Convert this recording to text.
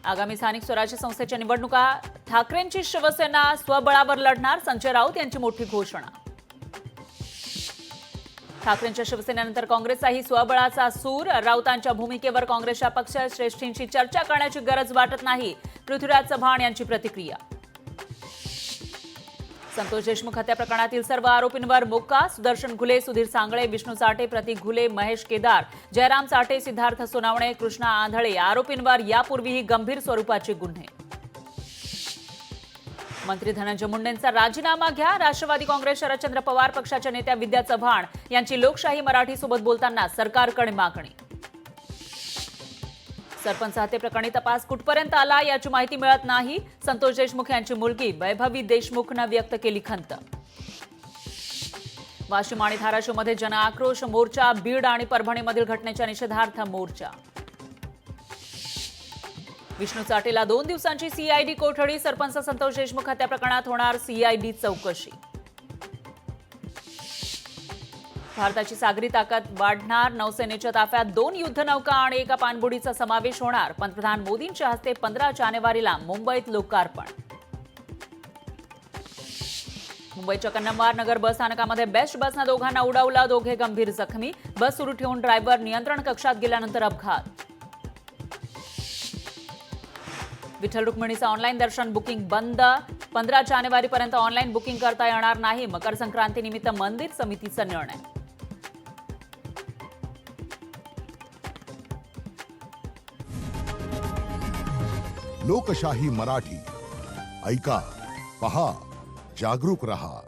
आगामी स्थानिक स्वराज्य संस्थेच्या निवडणुका ठाकरेंची शिवसेना स्वबळावर लढणार, संजय राऊत यांची मोठी घोषणा. ठाकरेंच्या शिवसेनेनंतर काँग्रेसचाही स्वबळाचा सूर. राऊतांच्या भूमिकेवर काँग्रेसच्या पक्षश्रेष्ठींची चर्चा करण्याची गरज वाटत नाही, पृथ्वीराज चव्हाण यांची प्रतिक्रिया. संतोष देशमुख हत्या प्रकरणातील सर्व आरोपींवर मोक्का. सुदर्शन घुले, सुधीर सांगळे, विष्णू चाटे, प्रतीक घुले, महेश केदार, जयराम चाटे, सिद्धार्थ सोनावणे, कृष्णा आंधळे आरोपींवर यापूर्वीही गंभीर स्वरूपाचे गुन्हे. मंत्री धनंजय मुंडेंचा राजीनामा घ्या. राष्ट्रवादी काँग्रेस शरदचंद्र पवार पक्षाच्या नेत्या विद्या चव्हाण यांची लोकशाही मराठीसोबत बोलताना सरकारकडे मागणी. सरपंच हत्ये प्रकरणी तपास कुठपर्यंत आला याची माहिती मिळत नाही. संतोष देशमुख यांची मुलगी वैभवी देशमुखनं व्यक्त केली खंत. वाशिम आणि धाराशिवमध्ये जनआक्रोश मोर्चा. बीड आणि परभणीमधील घटनेच्या निषेधार्थ मोर्चा. विष्णू चाटेला 2 दिवसांची सीआयडी कोठडी. सरपंच संतोष देशमुख हत्या प्रकरणात होणार सीआयडी चौकशी. भारताची सागरी ताकद वाढणार. नौसेनेच्या ताफ्यात 2 युद्धनौका आणि एका पाणबुडीचा समावेश होणार. पंतप्रधान मोदींच्या हस्ते 15 जानेवारीला मुंबईत लोकार्पण. मुंबईच्या कन्नमवार नगर बस स्थानकामध्ये बेस्ट बसनं दोघांना उडवलं. दोघे गंभीर जखमी. बस सुरू ठेवून ड्रायव्हर नियंत्रण कक्षात गेल्यानंतर अपघात. विठ्ठल रुक्मिणीचं ऑनलाईन दर्शन बुकिंग बंद. 15 जानेवारीपर्यंत ऑनलाईन बुकिंग करता येणार नाही. मकर संक्रांतीनिमित्त मंदिर समितीचा निर्णय. लोकशाही मराठी ऐका, पहा, जागरूक रहा.